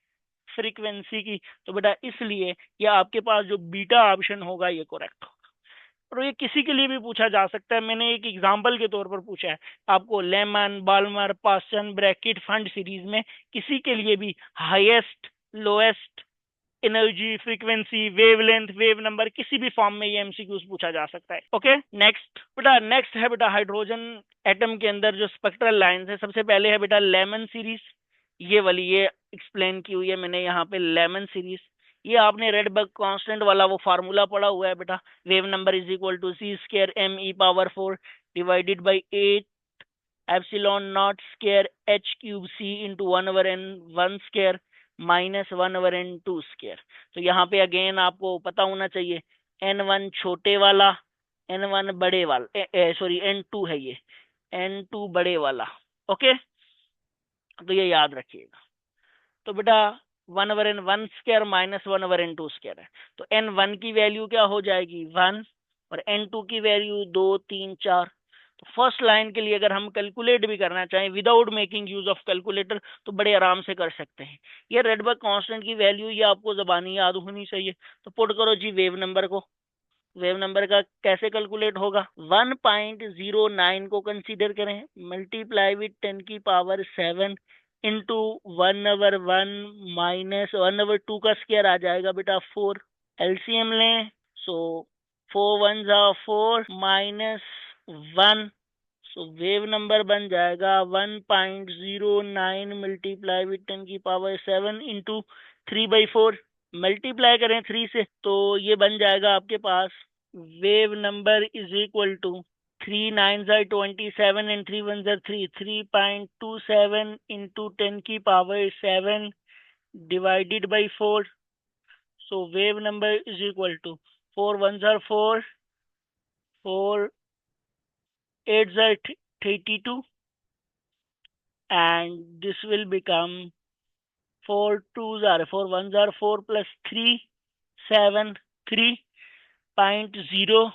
Speaker 1: फ्रीक्वेंसी की। तो बेटा इसलिए ये आपके पास जो बीटा ऑप्शन होगा ये करेक्ट होगा। और ये किसी के लिए भी पूछा जा सकता है, मैंने एक एग्जांपल के तौर पर पूछा है आपको। Lyman, Balmer, Paschen, Brackett, Pfund series में किसी के लिए भी highest, lowest energy, frequency, wavelength, wave number, किसी भी फॉर्म में ये एमसीक्यूज पूछा जा सकता है। ओके, नेक्स्ट बेटा, नेक्स्ट है बेटा हाइड्रोजन एटम के अंदर जो स्पेक्ट्रल लाइंस है। सबसे पहले है बेटा लेमन सीरीज, ये वाली, ये एक्सप्लेन की हुई है मैंने यहाँ पे लेमन सीरीज। ये आपने रेडबर्ग कांस्टेंट वाला वो फार्मूला पढ़ा हुआ है बेटा, wave number is equal to C square M E power 4 divided by 8 epsilon naught square H cube C into 1/n1 square minus 1/n2 square. तो यहाँ पे अगेन आपको पता होना चाहिए n1 छोटे वाला, n1 बड़े वाला, सॉरी n2 है ये, n2 बड़े वाला। ओके, तो ये याद रखिएगा। तो बेटा 1/n1 square minus 1/n2 square है, तो n1 की वैल्यू क्या हो जाएगी 1, और n2 की वैल्यू 2 3 4। तो फर्स्ट लाइन के लिए अगर हम कैलकुलेट भी करना चाहें without making use of calculator तो बड़े आराम से कर सकते हैं। ये रेडबर्ग कांस्टेंट की वैल्यू ये आपको जबानी याद होनी चाहिए। तो पुट करो जी वेव नंबर को। वेव नंबर का कैसे कैलकुलेट होगा? 1.09 को कंसीडर करें, मल्टीप्लाई विद 10 की पावर 7 इंटू 1/1 माइनस 1/2 का स्क्वायर आ जाएगा बेटा 4। एलसीएम लें, सो 4 1 जा 4 माइनस 1, सो वेव नंबर बन जाएगा 1.09 मल्टीप्लाई विद 10 की पावर 7 इंटू 3/4। मल्टीप्लाई करें 3 से तो ये बन जाएगा आपके पास wave number is equal to 3 9 27 and 3 1 3, 3.27 into 10 की power 7 divided by 4। So wave number is equal to 4 1 4, 4 8 32, and this will become 4 2s are 4 1s are 4 plus 3 7 3.0,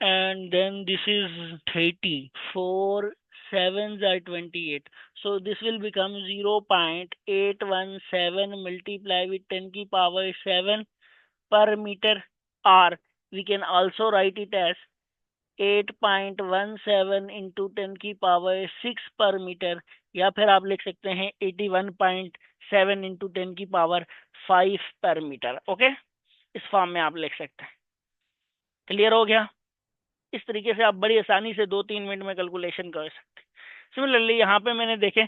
Speaker 1: and then this is 30, 4 7s are 28, so this will become 0.817 multiply with 10 की power 7 per meter, or we can also write it as 8.17 into 10 की power 6 पर metre, या फिर आप लिख सकते हैं 81.7 into 10 की पावर 5 पर मीटर। ओके, इस फॉर्म में आप लिख सकते हैं। क्लियर हो गया? इस तरीके से आप बड़ी आसानी से 2-3 मिनट में कैलकुलेशन कर सकते हैं। सिमिलरली यहाँ पे मैंने देखे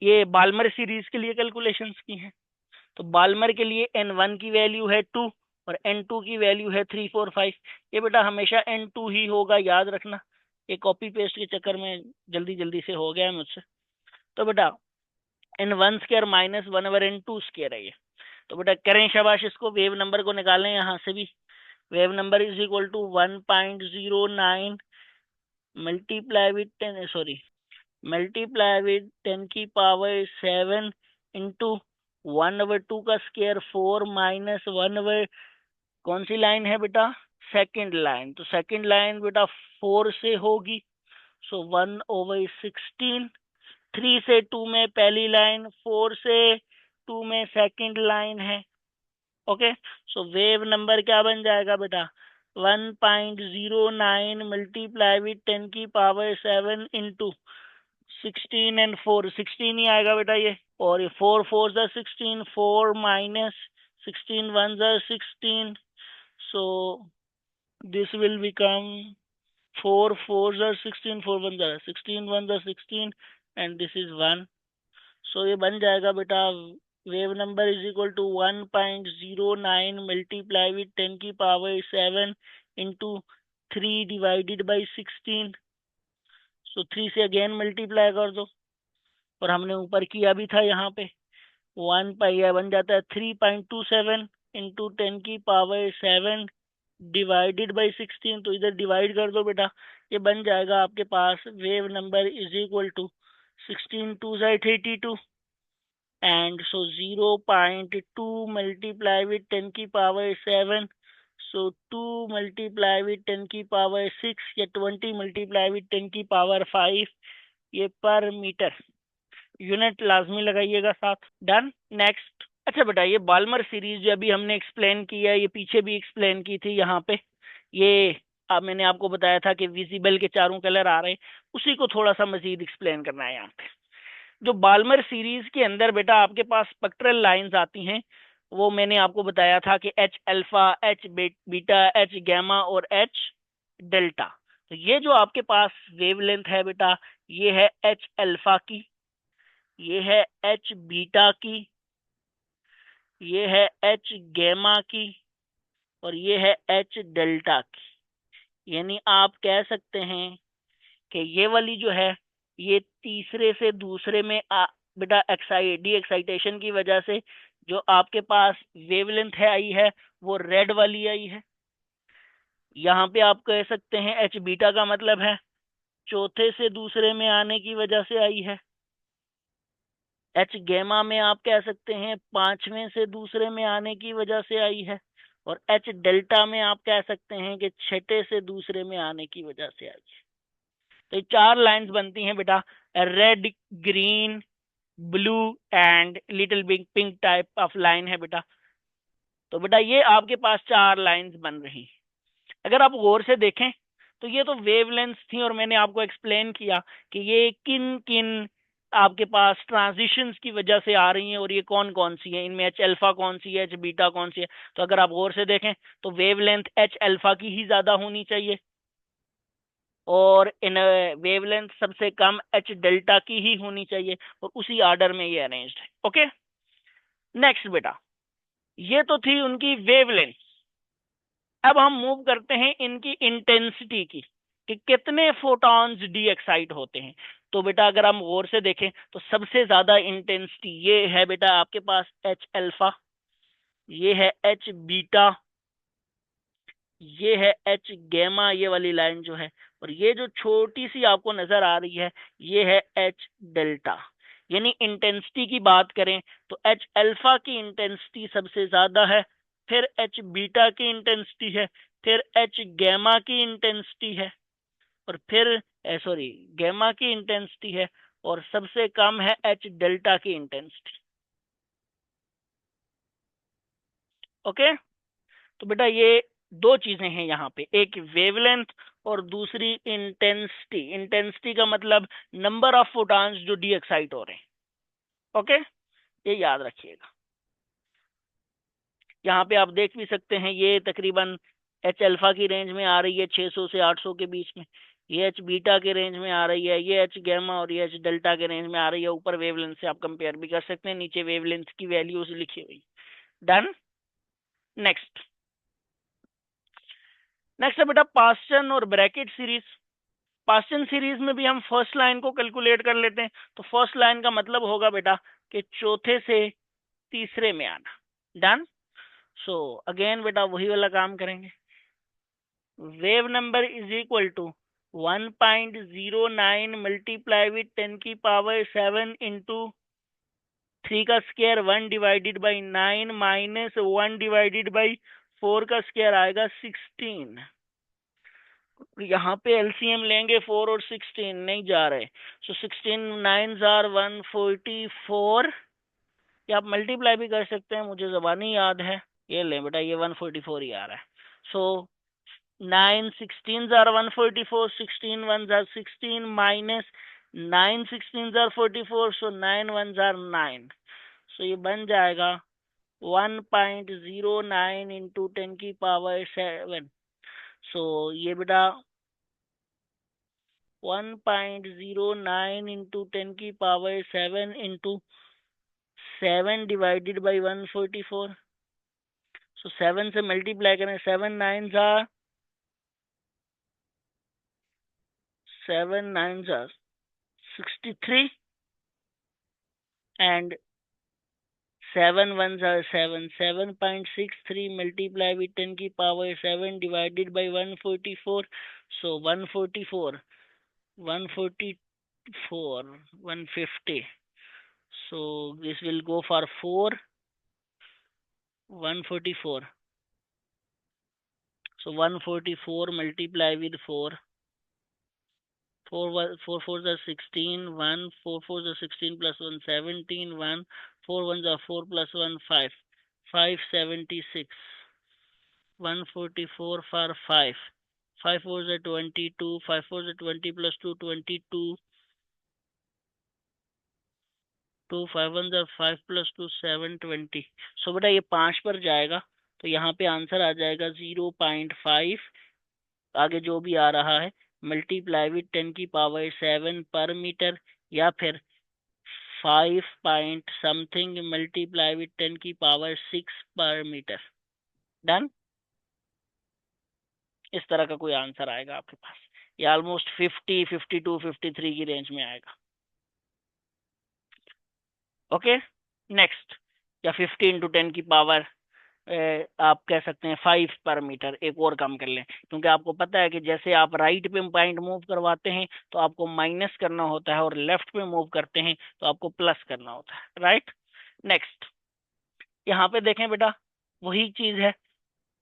Speaker 1: ये बाल्मर सीरीज के लिए कैलकुलेशंस की हैं। तो बाल्मर के लिए n1 की वैल्यू है 2 और n2 की वैल्यू है 3 4 5। ये बेटा हमेशा n2 ही होगा, याद रखना। ये कॉपी पेस्ट के चक्कर में जल्दी जल्दी से हो गया है मुझसे। तो बेटा n1 square minus 1/n2 square है ये। तो बेटा करें शाबाश, इसको वेव नंबर को निकालें यहाँ से भी। Wave number is equal to 1.09 multiply with 10, sorry multiply with 10 की पावर 7 इंटू 1/2 का स्क्वायर 4 माइनस 1/, कौन सी लाइन है बेटा? Second line. तो सेकंड लाइन बेटा 4 से होगी, सो 1/16। 3 से 2 में पहली लाइन, 4 से 2 में सेकंड लाइन है। ओके, सो वेव नंबर क्या बन जाएगा बेटा? 1.09 मल्टीप्लाई विद 10 की पावर 7 इंटू 16 एंड 4, 16 ही आएगा बेटा ये। और ये 4 4 जा 16, 4 माइनस 16 1 जा 16, so this will become 4 4 जा 16, 4 1 जा 16, 1 जा 16, and this is 1, so ये बन जाएगा बेटा wave number is equal to 1.09 multiply with 10 की power 7 into 3 divided by 16, so 3 से अगेन मल्टीप्लाई कर दो, और हमने ऊपर किया भी था यहाँ पे 1 पाई बन जाता है 3.27 इंटू 10 की पावर 7 डिवाइडेड बाई 16, तो इधर डिवाइड कर दो बेटा, ये बन जाएगा आपके पास wave number is equal to 16 2 32 and so 0.2 multiply with 10 की पावर 7, so 2 multiply with 10 की पावर 6 या 20 multiply with 10 की पावर 5, ये पर मीटर यूनिट लाजमी लगाइएगा साथ। डन। नेक्स्ट। अच्छा बेटा, ये बाल्मर सीरीज जो अभी हमने एक्सप्लेन किया, ये पीछे भी एक्सप्लेन की थी यहाँ पे, ये अब मैंने आपको बताया था कि विजिबल के चारों कलर आ रहे हैं, उसी को थोड़ा सा मजीद एक्सप्लेन करना है यहाँ पे। जो बाल्मर सीरीज के अंदर बेटा आपके पास स्पेक्ट्रल लाइंस आती हैं, वो मैंने आपको बताया था कि H alpha, H beta, H gamma और एच डेल्टा। तो ये जो आपके पास वेवलेंथ है बेटा, ये है एच अल्फा की, ये है एच बीटा की, ये है एच गैमा की, और ये है एच डेल्टा की। यानी आप कह सकते हैं कि ये वाली जो है, ये तीसरे से दूसरे में बेटा डी एक्साइटेशन की वजह से जो आपके पास वेवलेंथ है आई है, वो रेड वाली आई है। यहाँ पे आप कह सकते हैं एच बीटा का मतलब है चौथे से दूसरे में आने की वजह से आई है। एच गैमा में आप कह सकते हैं पांचवें से दूसरे में आने की वजह से आई है। और एच डेल्टा में आप कह सकते हैं कि छठे से दूसरे में आने की वजह से आई है। तो ये चार लाइंस बनती हैं बेटा, red, green, blue and little big pink type of line है बेटा। तो बेटा ये आपके पास चार लाइंस बन रही। अगर आप गौर से देखें तो ये तो वेवलेंथ्स थी, और मैंने आपको एक्सप्लेन किया कि ये किन किन आपके पास ट्रांजिशंस की वजह से आ रही हैं, और ये कौन कौन सी है, इनमें एच अल्फा कौन सी है, एच बीटा कौन सी है। तो अगर आप गौर से देखें तो वेवलेंथ एच अल्फा की ही ज्यादा होनी चाहिए, और इन वेवलेंथ सबसे कम एच डेल्टा की ही होनी चाहिए, और उसी ऑर्डर में ये अरेंज्ड है। ओके। नेक्स्ट बेटा, ये तो थी उनकी वेवलेंथ। अब हम मूव करते हैं इनकी इंटेंसिटी की, कि कितने फोटॉन्स डी एक्साइट होते हैं। तो बेटा अगर हम गौर से देखें तो सबसे ज्यादा इंटेंसिटी ये है बेटा आपके पास एच अल्फा, ये है एच बीटा, ये है एच गैमा, ये वाली लाइन जो है, और ये जो छोटी सी आपको नजर आ रही है, ये है एच डेल्टा। यानी इंटेंसिटी की बात करें तो एच अल्फा की इंटेंसिटी सबसे ज्यादा है, फिर एच बीटा की इंटेंसिटी है, फिर एच गैमा की इंटेंसिटी है, और फिर सॉरी गैमा की इंटेंसिटी है, और सबसे कम है एच डेल्टा की इंटेंसिटी। ओके। तो बेटा ये दो चीजें हैं यहाँ पे, एक वेवलेंथ और दूसरी इंटेंसिटी। इंटेंसिटी का मतलब नंबर ऑफ फोटॉन्स जो डी एक्साइट हो रहे हैं। ओके, ये याद रखिएगा। यहाँ पे आप देख भी सकते हैं, ये तकरीबन एच अल्फा की रेंज में आ रही है 600 से 800 के बीच में, ये एच बीटा के रेंज में आ रही है, ये एच गैमा और ये एच डेल्टा के रेंज में आ रही है। ऊपर वेवलेंथ से आप कंपेयर भी कर सकते हैं, नीचे वेवलेंथ की वैल्यूज लिखी हुई। डन। नेक्स्ट। नेक्स्ट है बेटा पास्टन और ब्रैकेट सीरीज। पास्टन सीरीज में भी हम फर्स्ट लाइन को कैलकुलेट कर लेते हैं। तो फर्स्ट लाइन का मतलब होगा बेटा कि चौथे से तीसरे में आना। डन। सो अगेन बेटा वही वाला काम करेंगे। Wave number is equal to 1.09 multiply with 10 की पावर 7 इंटू 3 का square 1 divided by 9 minus 1 divided by 4 का स्क्वायर आएगा 16। यहाँ पे एलसीएम लेंगे 4 और 16 नहीं जा रहे, सो 16 9 आर 144, या आप मल्टीप्लाई भी कर सकते हैं, मुझे जबानी याद है। ये ले बेटा, ये 144 ही आ रहा है। So 9 16 are 144, 16 1 are 16 minus 9 16 are 44, so 9 1 are 9। So ये बन जाएगा 1.09 इंटू 10 की पावर 7। सो ये बेटा 1.09 इंटू 10 की पावर 7 इंटू 7 डिवाइडेड बाई 144। सो 7 से मल्टीप्लाई करें, 7 9 63 and 7 ones are 7, 7.63 multiply with 10 की power 7 divided by 144. So 144, 144, 150. So this will go for 4, 144. So 144 multiply with 4. 4 fours are 16, 1, 4 fours are 16 plus 1, 17, 1, 4 ones are 4 plus 1, 5. 576. 144 for 5. 5 fours are 22, 5 fours are 20 plus 2, 22. 2 5 ones are 5 plus 2, 720. सो बेटा ये 5 पर जाएगा तो यहाँ पे answer आ जाएगा 0.5, आगे जो भी आ रहा है, मल्टीप्लाई विथ 10 की पावर 7 पर मीटर, या फिर 5 पॉइंट समथिंग मल्टीप्लाई विथ 10 की पावर 6 पर मीटर। डन। इस तरह का कोई आंसर आएगा आपके पास, ये ऑलमोस्ट 50, 52, 53 की रेंज में आएगा। ओके नेक्स्ट, या 50 इंटू 10 की पावर आप कह सकते हैं 5 पर मीटर। एक और काम कर लें, क्योंकि आपको पता है कि जैसे आप राइट पे पॉइंट मूव करवाते हैं तो आपको माइनस करना होता है, और लेफ्ट पे मूव करते हैं तो आपको प्लस करना होता है, राइट। नेक्स्ट, यहाँ पे देखें बेटा, वही चीज है,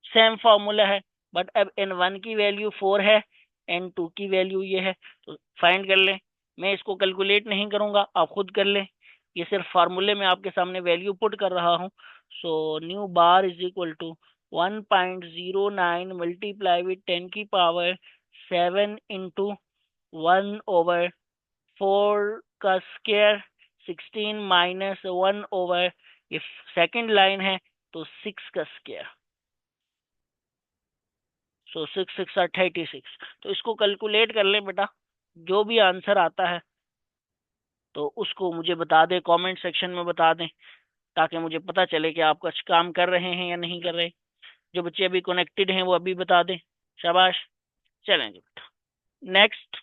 Speaker 1: सेम फॉर्मूला है, बट अब n1 की वैल्यू 4 है, n2 की वैल्यू ये है, तो फाइंड कर लें। मैं इसको कैलकुलेट नहीं करूंगा, आप खुद कर लें, ये सिर्फ फार्मूले में आपके सामने वैल्यू पुट कर रहा हूं। So nu bar is equal to 1.09 multiply with 10 की पावर 7 इंटू 1/4 का स्क्वायर, 16 माइनस 1/, ये सेकेंड लाइन है तो 6 का स्क्वायर। सो 6 6 36। तो इसको कैलकुलेट कर ले बेटा, जो भी आंसर आता है तो उसको मुझे बता दे, कमेंट सेक्शन में बता दें, ताकि मुझे पता चले कि आप कुछ काम कर रहे हैं या नहीं कर रहे। जो बच्चे अभी कनेक्टेड हैं वो अभी बता दें, शाबाश। चलेंगे बेटा next,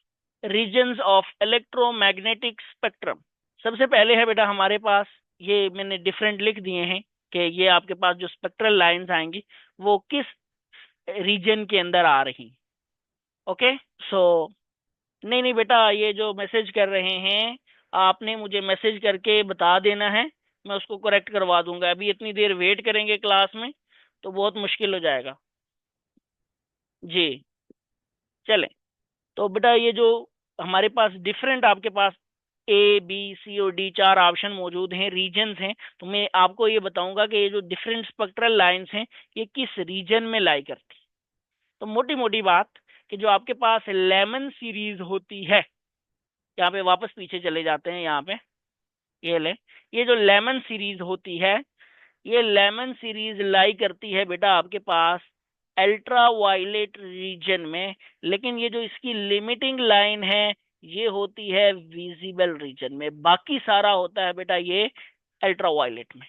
Speaker 1: regions of electromagnetic spectrum. सबसे पहले है बेटा हमारे पास, ये मैंने डिफरेंट लिख दिए हैं कि ये आपके पास जो स्पेक्ट्रल लाइंस आएंगी वो किस रीजन के अंदर आ रही। ओके सो नहीं नहीं बेटा, ये जो मैसेज कर रहे हैं आपने मुझे मैसेज करके बता देना है, मैं उसको करेक्ट करवा दूंगा। अभी इतनी देर वेट करेंगे क्लास में तो बहुत मुश्किल हो जाएगा जी। चलें, तो बेटा ये जो हमारे पास डिफरेंट, आपके पास ए बी सी और डी 4 ऑप्शन मौजूद हैं, रीजन्स हैं, तो मैं आपको ये बताऊंगा कि ये जो डिफरेंट स्पेक्ट्रल लाइंस हैं ये किस रीजन में लाई करती। तो मोटी मोटी बात कि जो आपके पास लेमन सीरीज होती है, यहाँ पे वापस पीछे चले जाते हैं, यहाँ पे ये ले, ये जो लेमन सीरीज होती है, ये लेमन सीरीज लाई करती है बेटा आपके पास अल्ट्रा वायलेट रीजन में, लेकिन ये जो इसकी लिमिटिंग लाइन है ये होती है विजिबल रीजन में। बाकी सारा होता है बेटा ये अल्ट्रा वायलेट में।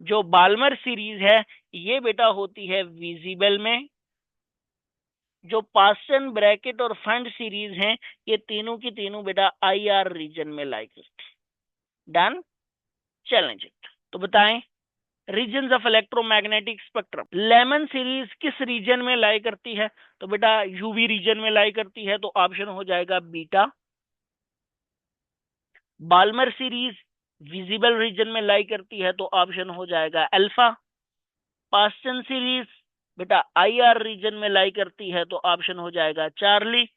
Speaker 1: जो बाल्मर सीरीज है ये बेटा होती है विजिबल में। जो पास्टन, ब्रैकेट और फंड सीरीज हैं ये तीनों की तीनों बेटा IR रीजन में लाई करती। डन। चैलेंज, तो बताएं regions of electromagnetic spectrum. Lyman series किस रीजन में लाई करती है? तो बेटा यूवी रीजन में लाई करती है, तो ऑप्शन हो जाएगा beta. Balmer series visible region में लाई करती है, तो ऑप्शन हो जाएगा अल्फा। पास्टन सीरीज बेटा IR रीजन में लाई करती है, तो ऑप्शन हो जाएगा चार्ली।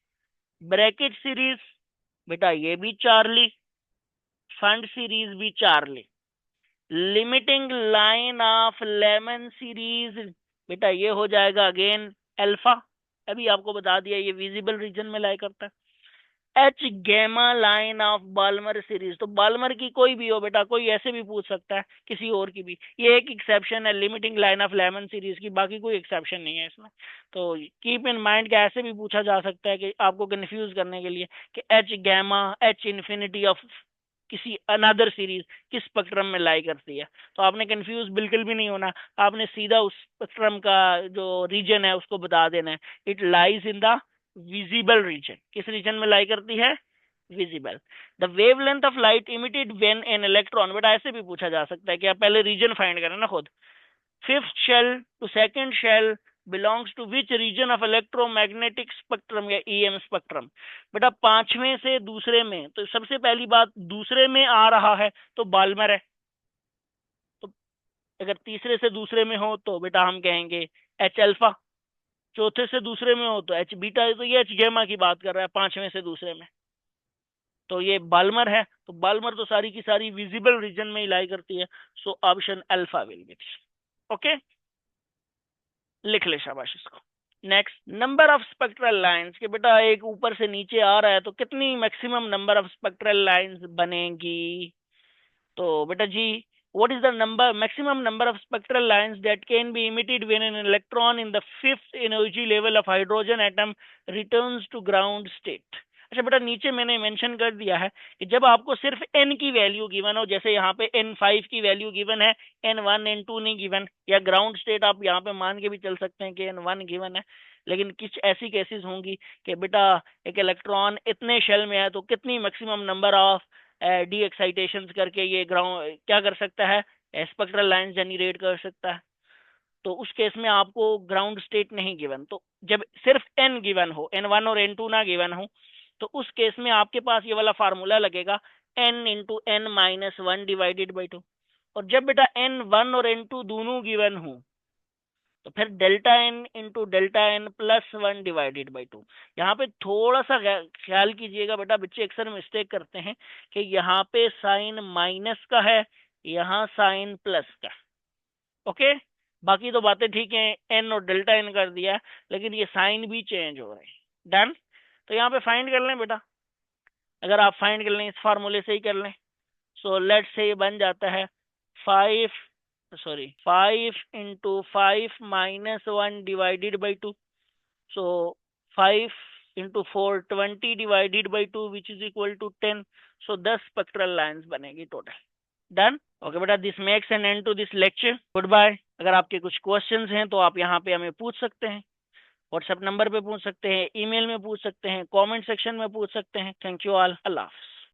Speaker 1: ब्रैकेट सीरीज बेटा ये भी चार्ली, फंड सीरीज भी Charlie. Limiting line of Lyman series बेटा ये हो जाएगा अगेन अल्फा। अभी आपको बता दिया ये विजिबल रीजन में लाई करता है। H gamma line of Balmer series, तो बाल्मर की कोई भी हो बेटा, कोई ऐसे भी पूछ सकता है, किसी और की भी, ये एक एक्सेप्शन है limiting line of lemon series की, बाकी कोई एक्सेप्शन नहीं है इसमें। तो कीप इन माइंड कि ऐसे भी पूछा जा सकता है कि आपको कंफ्यूज करने के लिए कि H gamma, H infinity of किसी अनदर सीरीज किस स्पेक्ट्रम में लाई करती है। तो आपने कंफ्यूज बिल्कुल भी नहीं होना, आपने सीधा उस स्पेक्ट्रम का जो रीजन है उसको बता देना है। It lies in the visible region. किस रीजन में लाई करती है? Visible. The wavelength of light emitted when an electron, बेटा ऐसे भी पूछा जा सकता है कि आप पहले रीजन फाइंड करें ना खुद। Fifth shell to second shell belongs to which region of electromagnetic spectrum या ईएम स्पेक्ट्रम। बेटा पांचवें से दूसरे में, तो सबसे पहली बात दूसरे में आ रहा है तो बाल्मर है, तो अगर तीसरे से दूसरे में हो तो बेटा हम कहेंगे एच अल्फा, चौथे से दूसरे में हो तो एच बीटा, तो ये एच गैमा की बात कर रहा है पांचवें से दूसरे में, तो ये बाल्मर है, तो बाल्मर तो सारी की सारी विजिबल रीजन में ही लाई करती है, so option alpha will be. Okay, लिख ले शाबाश इसको। Next, number of spectral lines, के बेटा एक ऊपर से नीचे आ रहा है तो कितनी maximum number of spectral lines बनेगी? तो बेटा जी, what is the maximum number of spectral lines that can be emitted when an electron in the fifth energy level of hydrogen atom returns to ground state? अच्छा बेटा नीचे मैंने mention कर दिया है कि जब आपको सिर्फ n की वैल्यू गिवन हो, जैसे यहाँ पे n5 की वैल्यू गिवन है, n1 n2 नहीं गिवन, या ग्राउंड स्टेट आप यहाँ पे मान के भी चल सकते हैं कि n1 गिवन है, लेकिन कुछ ऐसी केसेस होंगी कि बेटा एक इलेक्ट्रॉन इतने शेल में है तो कितनी maximum number of D excitation करके ये ग्राउंड क्या कर सकता है, स्पेक्ट्रल लाइन जनरेट कर सकता है। तो उस केस में आपको ग्राउंड स्टेट नहीं गिवन, तो जब सिर्फ n गिवन हो, n1 और n2 ना गिवन हो, तो उस केस में आपके पास ये वाला फार्मूला लगेगा n into n minus 1 divided by 2। और जब बेटा n1 और n2 दोनों गिवन हो तो फिर delta n into delta n plus 1 divided by 2। यहाँ पे थोड़ा सा ख्याल कीजिएगा बेटा, बच्चे अक्सर मिस्टेक करते हैं कि यहाँ पे साइन माइनस का है, यहाँ साइन प्लस का। ओके, बाकी तो बातें ठीक है, एन और डेल्टा एन कर दिया, लेकिन ये साइन भी चेंज हो रहे हैं। डन, तो यहाँ पे फाइंड कर लें बेटा, अगर आप फाइंड कर लें इस फार्मूले से ही कर लें। सो लेट्स से ये बन जाता है 5 into 5 minus 1 divided by 2. So 5 into 4 20 divided by 2 which is equal to 10. So 10 spectral lines बनेगी टोटल। डन, ओके बेटा, this makes an end to this lecture. Good bye. अगर आपके कुछ क्वेश्चंस हैं तो आप यहाँ पे हमें पूछ सकते हैं, व्हाट्सएप नंबर पे पूछ सकते हैं, ईमेल में पूछ सकते हैं, कमेंट सेक्शन में पूछ सकते हैं। थैंक यू ऑल, अल्लाह हाफिज़।